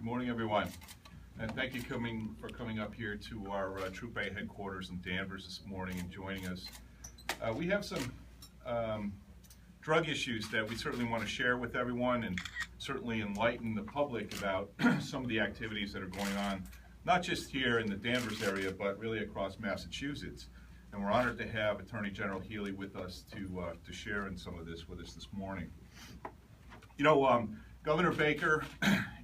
Good morning, everyone, and thank you for coming up here to our Troop A headquarters in Danvers this morning and joining us. We have some drug issues that we certainly want to share with everyone and certainly enlighten the public about some of the activities that are going on, not just here in the Danvers area, but really across Massachusetts. And we're honored to have Attorney General Healey with us to share in some of this with us this morning. You know, Governor Baker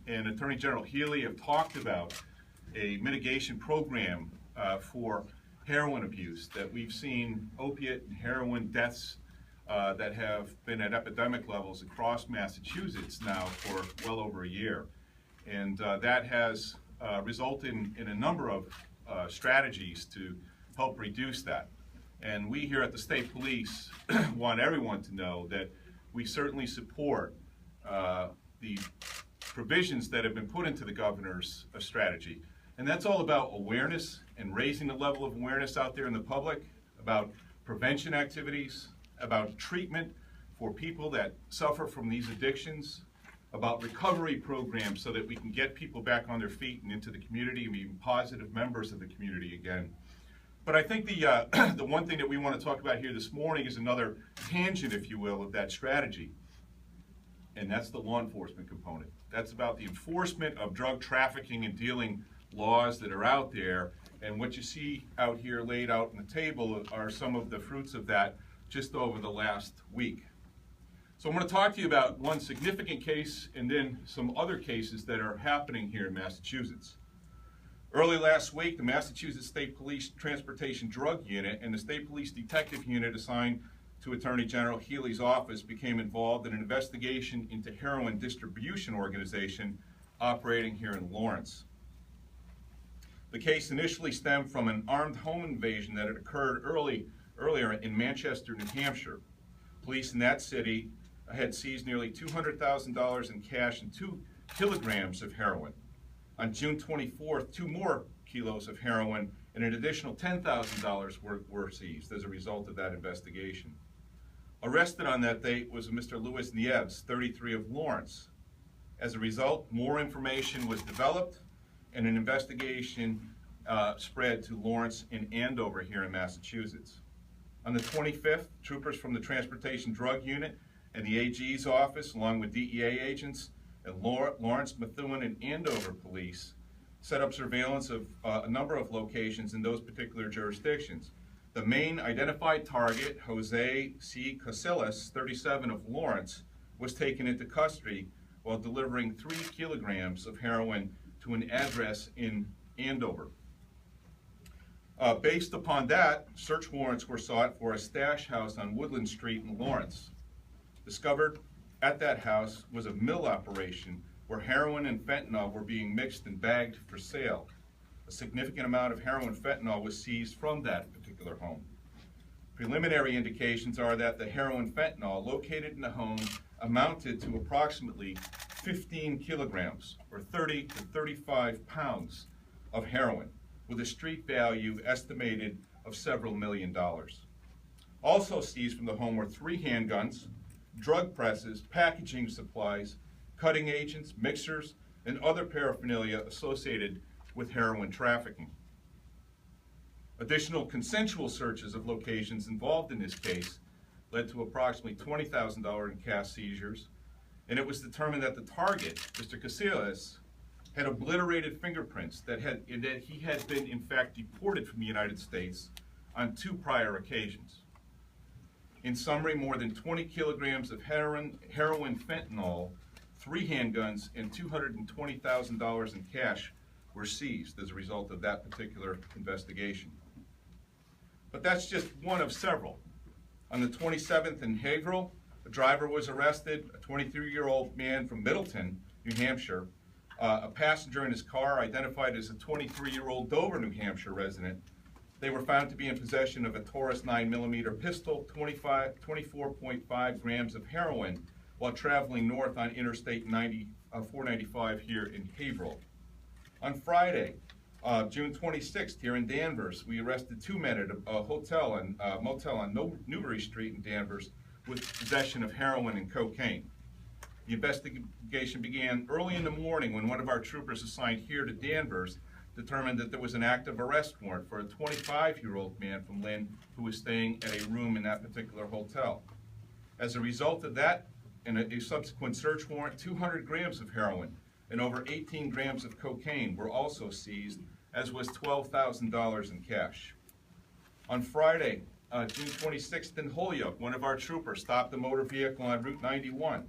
and Attorney General Healey have talked about a mitigation program for heroin abuse, that we've seen opiate and heroin deaths that have been at epidemic levels across Massachusetts now for well over a year. And that has resulted in a number of strategies to help reduce that. And we here at the State Police want everyone to know that we certainly support the provisions that have been put into the governor's strategy. And that's all about awareness and raising the level of awareness out there in the public, about prevention activities, about treatment for people that suffer from these addictions, about recovery programs so that we can get people back on their feet and into the community and be positive members of the community again. But I think the one thing that we want to talk about here this morning is another tangent, if you will, of that strategy. And that's the law enforcement component. That's about the enforcement of drug trafficking and dealing laws that are out there. And what you see out here laid out on the table are some of the fruits of that just over the last week. So I'm going to talk to you about one significant case and then some other cases that are happening here in Massachusetts. Early last week, the Massachusetts State Police Transportation Drug Unit and the State Police Detective Unit assigned to Attorney General Healey's office became involved in an investigation into heroin distribution organization operating here in Lawrence. The case initially stemmed from an armed home invasion that had occurred earlier in Manchester, New Hampshire. Police in that city had seized nearly $200,000 in cash and 2 kilograms of heroin. On June 24th, 2 more kilos of heroin and an additional $10,000 were seized as a result of that investigation. Arrested on that date was Mr. Louis Nieves, 33 of Lawrence. As a result, more information was developed and an investigation spread to Lawrence and Andover here in Massachusetts. On the 25th, troopers from the Transportation Drug Unit and the AG's office, along with DEA agents and Lawrence, Methuen, and Andover police, set up surveillance of a number of locations in those particular jurisdictions. The main identified target, Jose C. Casillas, 37 of Lawrence, was taken into custody while delivering 3 kilograms of heroin to an address in Andover. Based upon that, search warrants were sought for a stash house on Woodland Street in Lawrence. Discovered at that house was a mill operation where heroin and fentanyl were being mixed and bagged for sale. A significant amount of heroin fentanyl was seized from that particular home. Preliminary indications are that the heroin fentanyl located in the home amounted to approximately 15 kilograms, or 30 to 35 pounds of heroin, with a street value estimated of several $1 million. Also seized from the home were 3 handguns, drug presses, packaging supplies, cutting agents, mixers, and other paraphernalia associated with heroin trafficking. Additional consensual searches of locations involved in this case led to approximately $20,000 in cash seizures, and it was determined that the target, Mr. Casillas, had obliterated fingerprints that he had been in fact deported from the United States on 2 prior occasions. In summary, more than 20 kilograms of heroin, fentanyl, 3 handguns, and $220,000 in cash were seized as a result of that particular investigation. But that's just one of several. On the 27th in Haverhill, a driver was arrested, a 23-year-old man from Middleton, New Hampshire. A passenger in his car, identified as a 23-year-old Dover, New Hampshire resident. They were found to be in possession of a Taurus 9mm pistol, 24.5 grams of heroin, while traveling north on Interstate 495 here in Haverhill. On Friday, June 26th, here in Danvers, we arrested 2 men at a motel on Newbury Street in Danvers with possession of heroin and cocaine. The investigation began early in the morning when one of our troopers assigned here to Danvers determined that there was an active arrest warrant for a 25-year-old man from Lynn who was staying at a room in that particular hotel. As a result of that, and a subsequent search warrant, 200 grams of heroin and over 18 grams of cocaine were also seized, as was $12,000 in cash. On Friday, June 26th in Holyoke, one of our troopers stopped a motor vehicle on Route 91.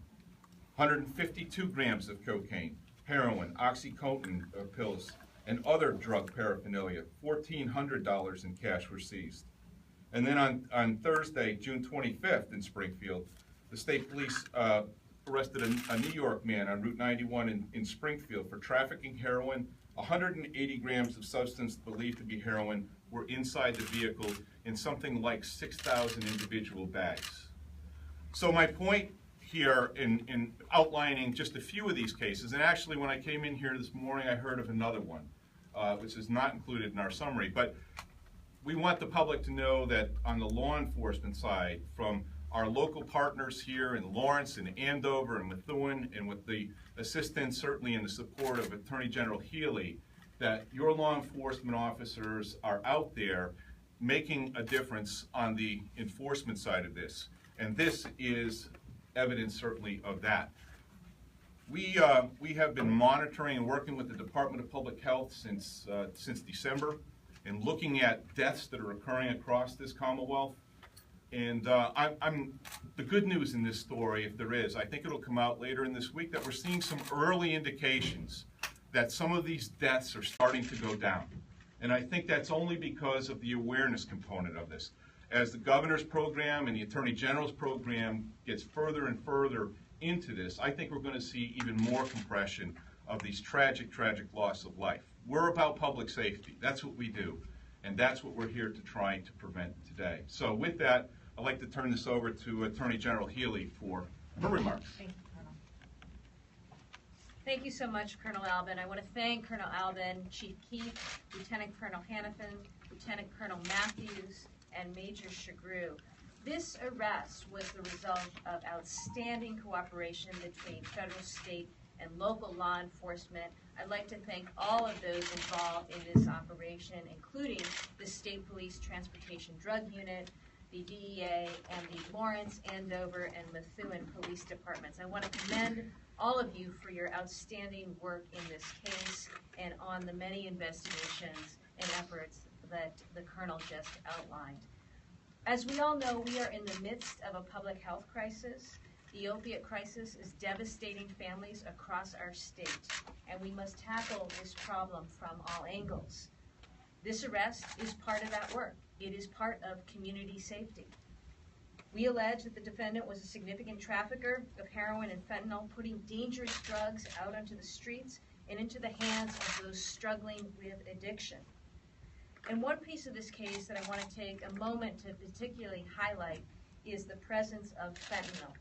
152 grams of cocaine, heroin, OxyContin pills, and other drug paraphernalia. $1,400 in cash were seized. And then on Thursday, June 25th in Springfield, the state police arrested a New York man on Route 91 in Springfield for trafficking heroin. 180 grams of substance believed to be heroin were inside the vehicle in something like 6,000 individual bags. So my point here in outlining just a few of these cases, and actually when I came in here this morning I heard of another one, which is not included in our summary, but we want the public to know that on the law enforcement side, from our local partners here in Lawrence and Andover and Methuen, and with the assistance certainly and the support of Attorney General Healey, that your law enforcement officers are out there making a difference on the enforcement side of this. And this is evidence certainly of that. We have been monitoring and working with the Department of Public Health since December and looking at deaths that are occurring across this Commonwealth. And the good news in this story, if there is, I think it'll come out later in this week, that we're seeing some early indications that some of these deaths are starting to go down. And I think that's only because of the awareness component of this. As the governor's program and the Attorney General's program gets further and further into this, I think we're going to see even more compression of these tragic, tragic loss of life. We're about public safety. That's what we do. And that's what we're here to try to prevent today. So with that, I'd like to turn this over to Attorney General Healey for her remarks. Thank you, Colonel. Thank you so much, Colonel Alben. I want to thank Colonel Alben, Chief Keith, Lieutenant Colonel Hannafin, Lieutenant Colonel Matthews, and Major Shagru. This arrest was the result of outstanding cooperation between federal, state, and local law enforcement. I'd like to thank all of those involved in this operation, including the State Police Transportation Drug Unit, the DEA, and the Lawrence, Andover, and Methuen Police Departments. I want to commend all of you for your outstanding work in this case and on the many investigations and efforts that the Colonel just outlined. As we all know, we are in the midst of a public health crisis. The opiate crisis is devastating families across our state, and we must tackle this problem from all angles. This arrest is part of that work. It is part of community safety. We allege that the defendant was a significant trafficker of heroin and fentanyl, putting dangerous drugs out onto the streets and into the hands of those struggling with addiction. And one piece of this case that I want to take a moment to particularly highlight is the presence of fentanyl.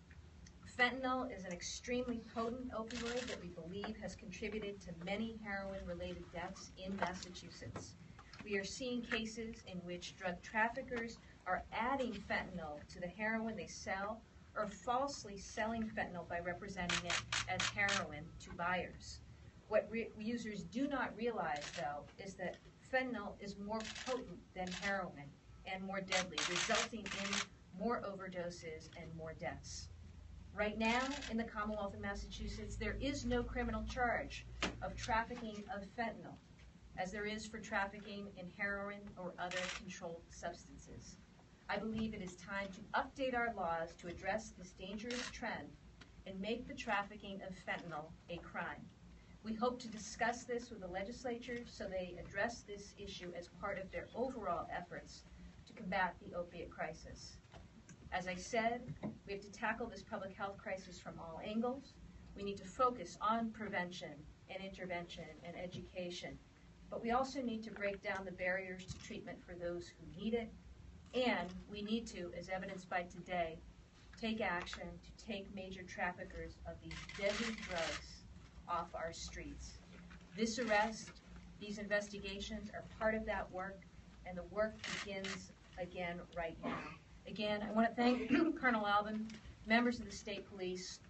Fentanyl is an extremely potent opioid that we believe has contributed to many heroin-related deaths in Massachusetts. We are seeing cases in which drug traffickers are adding fentanyl to the heroin they sell, or falsely selling fentanyl by representing it as heroin to buyers. What users do not realize, though, is that fentanyl is more potent than heroin and more deadly, resulting in more overdoses and more deaths. Right now, in the Commonwealth of Massachusetts, there is no criminal charge of trafficking of fentanyl, as there is for trafficking in heroin or other controlled substances. I believe it is time to update our laws to address this dangerous trend and make the trafficking of fentanyl a crime. We hope to discuss this with the legislature so they address this issue as part of their overall efforts to combat the opiate crisis. As I said, we have to tackle this public health crisis from all angles. We need to focus on prevention and intervention and education. But we also need to break down the barriers to treatment for those who need it. And we need to, as evidenced by today, take action to take major traffickers of these deadly drugs off our streets. This arrest, these investigations are part of that work, and the work begins again right now. Again, I want to thank Colonel Alben, members of the state police,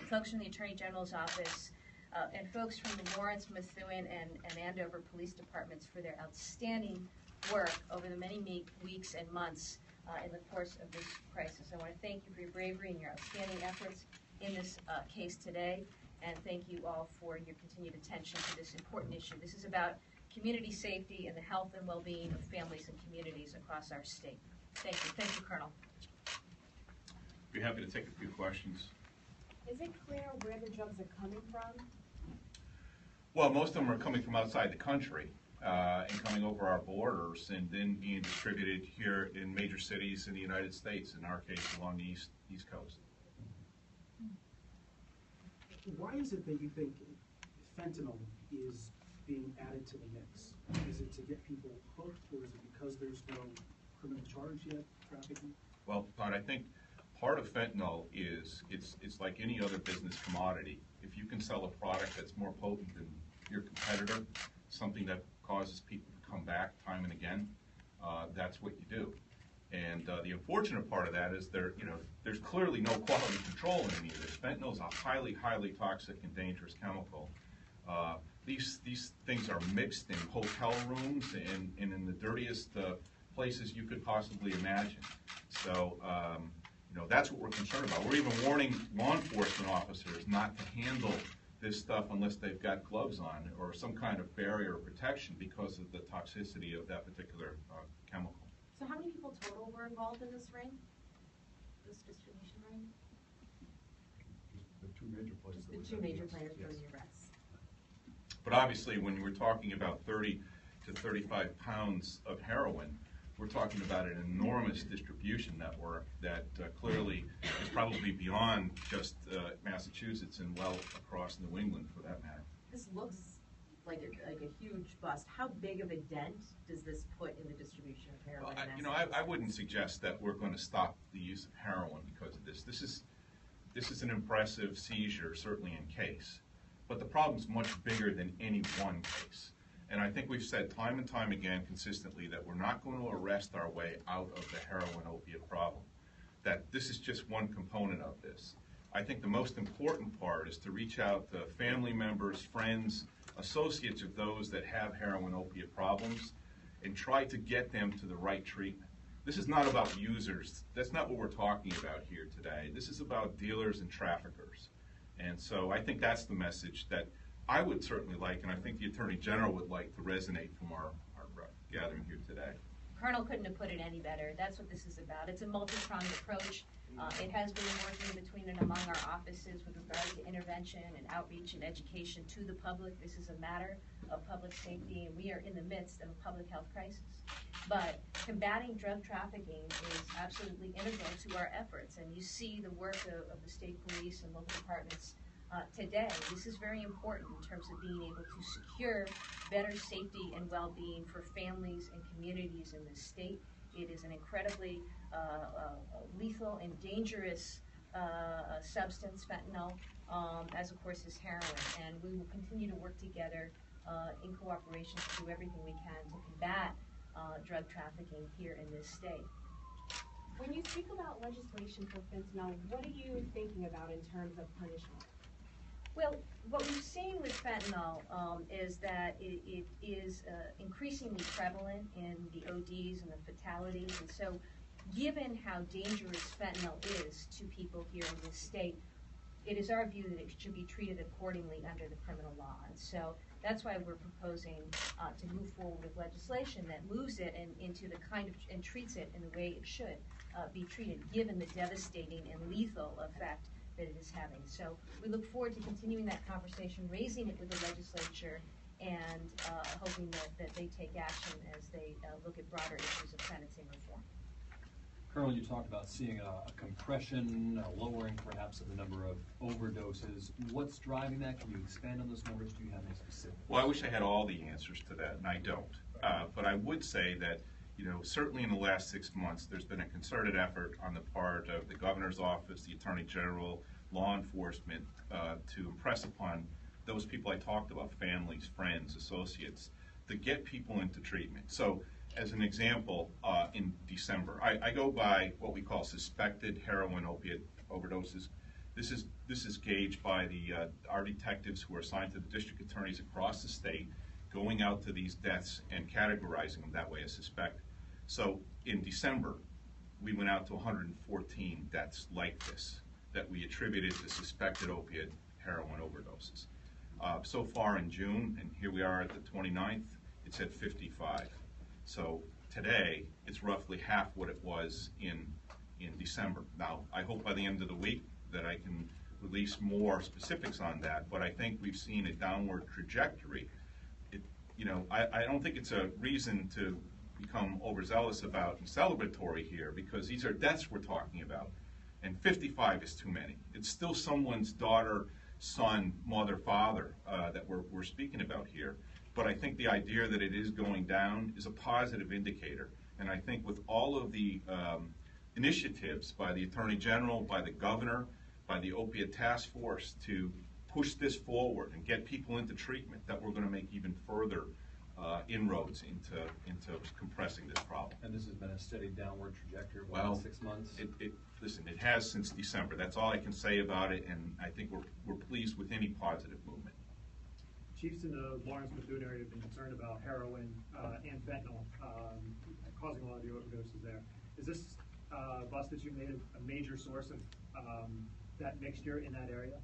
folks from the Attorney General's office, and folks from the Lawrence, Methuen, and Andover police departments for their outstanding work over the many weeks and months in the course of this crisis. I want to thank you for your bravery and your outstanding efforts in this case today, and thank you all for your continued attention to this important issue. This is about community safety and the health and well-being of families and communities across our state. Thank you. Thank you, Colonel. Be happy to take a few questions. Is it clear where the drugs are coming from? Well, most of them are coming from outside the country and coming over our borders and then being distributed here in major cities in the United States, in our case along the East Coast. Why is it that you think fentanyl is being added to the mix? Is it to get people hooked, or is it because there's no criminal charge yet, trafficking? Well, Todd, I think part of fentanyl is it's like any other business commodity. If you can sell a product that's more potent than your competitor, something that causes people to come back time and again, that's what you do. And the unfortunate part of that is there's clearly no quality control in any of this. Fentanyl is a highly, highly toxic and dangerous chemical. These things are mixed in hotel rooms and in the dirtiest places you could possibly imagine. So, that's what we're concerned about. We're even warning law enforcement officers not to handle this stuff unless they've got gloves on or some kind of barrier or protection because of the toxicity of that particular chemical. So how many people total were involved in this ring? This distribution ring? The two major players. Just the two major players were the arrests. But obviously, when we're talking about 30 to 35 pounds of heroin, we're talking about an enormous distribution network that clearly is probably beyond just Massachusetts and well across New England, for that matter. This looks like a huge bust. How big of a dent does this put in the distribution of heroin? Well, I wouldn't suggest that we're going to stop the use of heroin because of this. This is an impressive seizure, certainly in case. But the problem's much bigger than any one case. And I think we've said time and time again consistently that we're not going to arrest our way out of the heroin opiate problem, that this is just one component of this. I think the most important part is to reach out to family members, friends, associates of those that have heroin opiate problems and try to get them to the right treatment. This is not about users. That's not what we're talking about here today. This is about dealers and traffickers. And so I think that's the message that I would certainly like, and I think the Attorney General would like to resonate from our gathering here today. Colonel couldn't have put it any better. That's what this is about. It's a multi-pronged approach. It has been working between and among our offices with regard to intervention and outreach and education to the public. This is a matter of public safety, and we are in the midst of a public health crisis. But combating drug trafficking is absolutely integral to our efforts, and you see the work of the state police and local departments today. This is very important in terms of being able to secure better safety and well-being for families and communities in this state. It is an incredibly lethal and dangerous substance, fentanyl, as of course is heroin. And we will continue to work together in cooperation to do everything we can to combat drug trafficking here in this state. When you speak about legislation for fentanyl, what are you thinking about in terms of punishment? Well, what we've seen with fentanyl is that it is increasingly prevalent in the ODs and the fatalities, and so given how dangerous fentanyl is to people here in this state, it is our view that it should be treated accordingly under the criminal law. And so that's why we're proposing to move forward with legislation that moves it into the kind of, and treats it in the way it should be treated, given the devastating and lethal effect that it is having. So we look forward to continuing that conversation, raising it with the legislature, and hoping that they take action as they look at broader issues of sentencing reform. Colonel, you talked about seeing a compression, a lowering perhaps of the number of overdoses. What's driving that? Can you expand on those numbers? Do you have any specific? Well, I wish I had all the answers to that, and I don't. But I would say that, certainly in the last 6 months, there's been a concerted effort on the part of the Governor's Office, the Attorney General, law enforcement, to impress upon those people I talked about, families, friends, associates, to get people into treatment. So, as an example, in December, I go by what we call suspected heroin opiate overdoses. This is gauged by our detectives who are assigned to the district attorneys across the state, going out to these deaths and categorizing them that way as suspect. So in December, we went out to 114 deaths like this that we attributed to suspected opiate heroin overdoses. So far in June, and here we are at the 29th, it's at 55. So today, it's roughly half what it was in December. Now, I hope by the end of the week that I can release more specifics on that, but I think we've seen a downward trajectory. I don't think it's a reason to become overzealous about and celebratory here, because these are deaths we're talking about, and 55 is too many. It's still someone's daughter, son, mother, father that we're speaking about here. But I think the idea that it is going down is a positive indicator. And I think with all of the initiatives by the Attorney General, by the Governor, by the Opiate Task Force to push this forward and get people into treatment, that we're going to make even further inroads into compressing this problem. And this has been a steady downward trajectory over the Well, last 6 months? Listen, it has since December. That's all I can say about it, and I think we're pleased with any positive movement. Chiefs in the Lawrence-Methuen area have been concerned about heroin and fentanyl causing a lot of the overdoses there. Is this bust that you made a major source of that mixture in that area?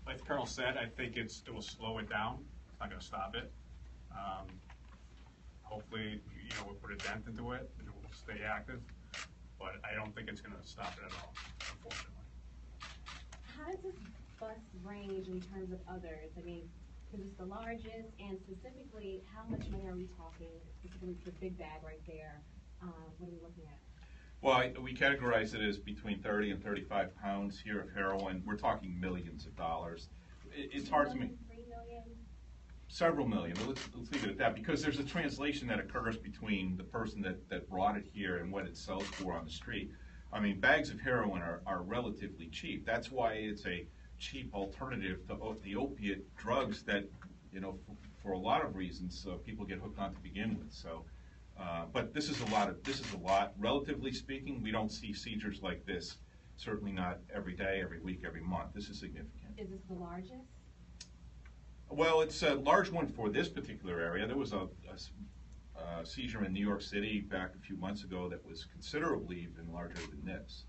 Like the Colonel said, I think it will slow it down. It's not going to stop it. Hopefully, we'll put a dent into it and it will stay active. But I don't think it's going to stop it at all, unfortunately. How does this bust range in terms of others? I mean, because it's the largest, and specifically, how much money are we talking? Specifically, the big bag right there. What are we looking at? Well, we categorize it as between 30 and 35 pounds here of heroin. We're talking millions of dollars. It's hard to make. 3 million? Several million. Let's leave it at that, because there's a translation that occurs between the person that brought it here and what it sells for on the street. I mean, bags of heroin are relatively cheap. That's why it's a cheap alternative to the opiate drugs that, for a lot of reasons, people get hooked on to begin with. So, but this is a lot. Relatively speaking, we don't see seizures like this. Certainly not every day, every week, every month. This is significant. Is this the largest? Well, it's a large one for this particular area. There was a seizure in New York City back a few months ago that was considerably even larger than this.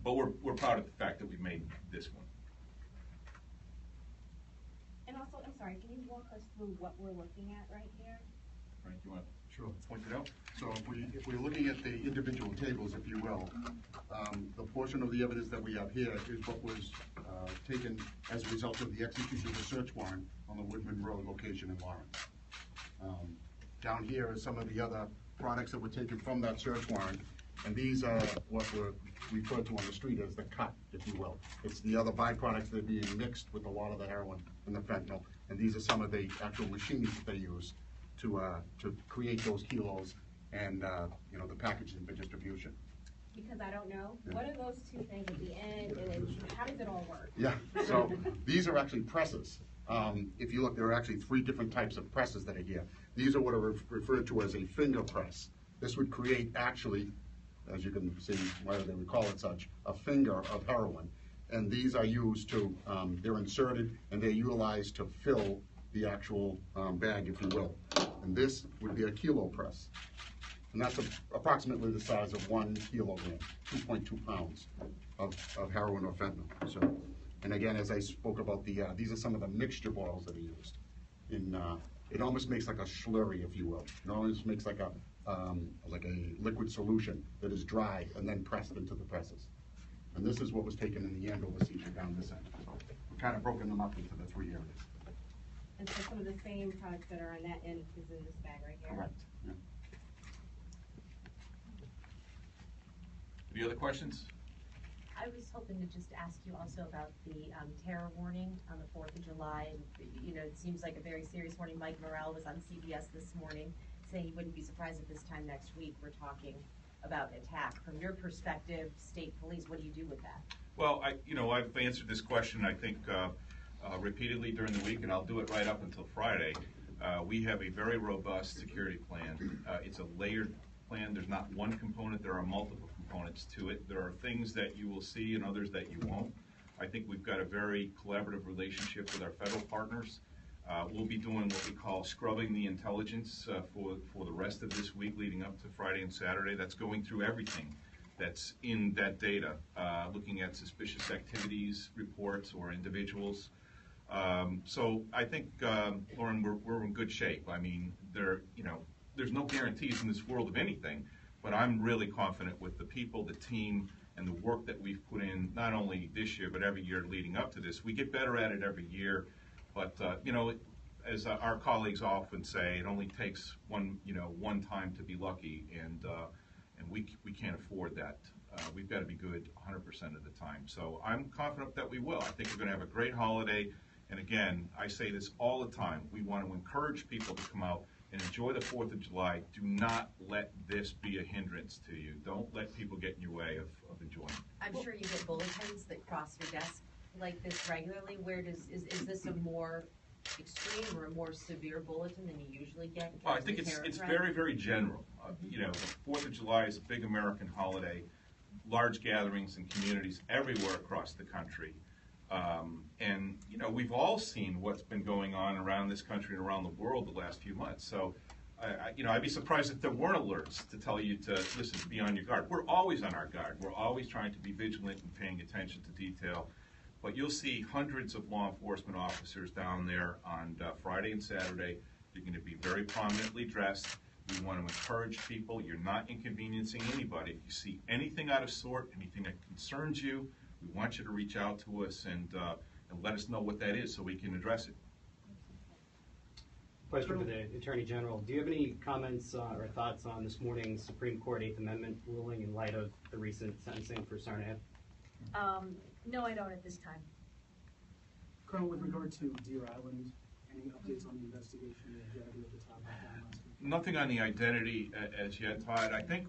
But we're proud of the fact that we made this one. And also, I'm sorry, can you walk us through what we're looking at right here? Frank, you want Sure. to point it out? So if we're looking at the individual tables, if you will, the portion of the evidence that we have here is what was taken as a result of the execution of the search warrant on the Woodman Road location in Lawrence. Down here is some of the other products that were taken from that search warrant, and these are what were referred to on the street as the cut, if you will. It's the other byproducts that are being mixed with a lot of the heroin and the fentanyl, and these are some of the actual machines that they use to create those kilos and the packaging for distribution. Because I don't know. Yeah. What are those two things at the end, and then how does it all work? Yeah, so these are actually presses. If you look, there are actually 3 different types of presses that are here. These are what are referred to as a finger press. This would create actually, as you can see, whether they would call it such, a finger of heroin. And these are used to, they're inserted and they're utilized to fill the actual bag, if you will. And this would be a kilo press. And that's approximately the size of 1 kilogram, 2.2 pounds of heroin or fentanyl. So, and again, as I spoke about, these are some of the mixture bottles that are used. It almost makes like a slurry, if you will. It almost makes like a liquid solution that is dried and then pressed into the presses. And this is what was taken in the Andover seizure down this end. So we've kind of broken them up into the 3 areas. And so some of the same products that are on that end is in this bag right here? Correct. Yeah. Any other questions? I was hoping to just ask you also about the terror warning on the 4th of July. And, it seems like a very serious warning. Mike Morrell was on CBS this morning saying he wouldn't be surprised if this time next week we're talking about attack. From your perspective, state police, what do you do with that? Well, I've answered this question, I think, repeatedly during the week, and I'll do it right up until Friday. We have a very robust security plan. It's a layered plan. There's not one component. There are multiple components. components to it. There are things that you will see and others that you won't. I think we've got a very collaborative relationship with our federal partners. We'll be doing what we call scrubbing the intelligence for the rest of this week leading up to Friday and Saturday. That's going through everything that's in that data, looking at suspicious activities, reports, or individuals. So I think, Lauren, we're in good shape. I mean, there's no guarantees in this world of anything, but I'm really confident with the people, the team, and the work that we've put in, not only this year, but every year leading up to this. We get better at it every year, but, as our colleagues often say, it only takes one time to be lucky, and we can't afford that. We've got to be good 100% of the time. So I'm confident that we will. I think we're going to have a great holiday. And again, I say this all the time. We want to encourage people to come out and enjoy the 4th of July. Do not let this be a hindrance to you. Don't let people get in your way of enjoying it. I'm sure you get bulletins that cross your desk like this regularly. Is this a more extreme or a more severe bulletin than you usually get? Well, I think it's very, very general. The 4th of July is a big American holiday, large gatherings in communities everywhere across the country. And we've all seen what's been going on around this country and around the world the last few months. So, I'd be surprised if there weren't alerts to tell you to, listen, be on your guard. We're always on our guard. We're always trying to be vigilant and paying attention to detail. But you'll see hundreds of law enforcement officers down there on Friday and Saturday. They're going to be very prominently dressed. We want to encourage people. You're not inconveniencing anybody. If you see anything out of sort, anything that concerns you, we want you to reach out to us and let us know what that is so we can address it. Question for the Attorney General. Do you have any comments or thoughts on this morning's Supreme Court 8th Amendment ruling in light of the recent sentencing for Sarnath? No, I don't at this time. Colonel, with regard to Deer Island, any updates on the investigation and the identity of the top last week? Nothing on the identity as yet, Todd. I think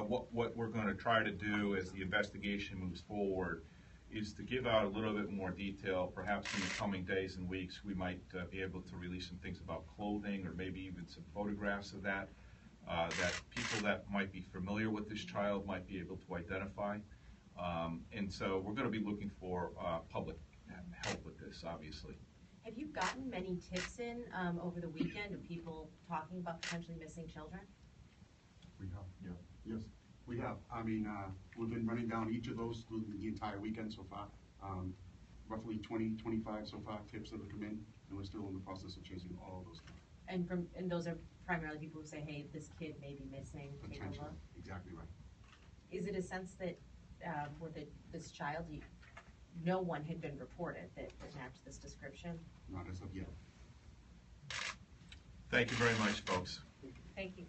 what we're going to try to do as the investigation moves forward is to give out a little bit more detail. Perhaps in the coming days and weeks, we might be able to release some things about clothing or maybe even some photographs of that people that might be familiar with this child might be able to identify. And so we're going to be looking for public help with this, obviously. Have you gotten many tips in over the weekend of people talking about potentially missing children? We have, yeah. Yes, we have. I mean, we've been running down each of those through the entire weekend so far. Roughly 20, 25 so far tips that have come in, and we're still in the process of chasing all of those down. And those are primarily people who say, hey, this kid may be missing, take a look? Exactly right. Is it a sense that this child, no one had been reported that matched this description? Not as of yet. Thank you very much, folks. Thank you.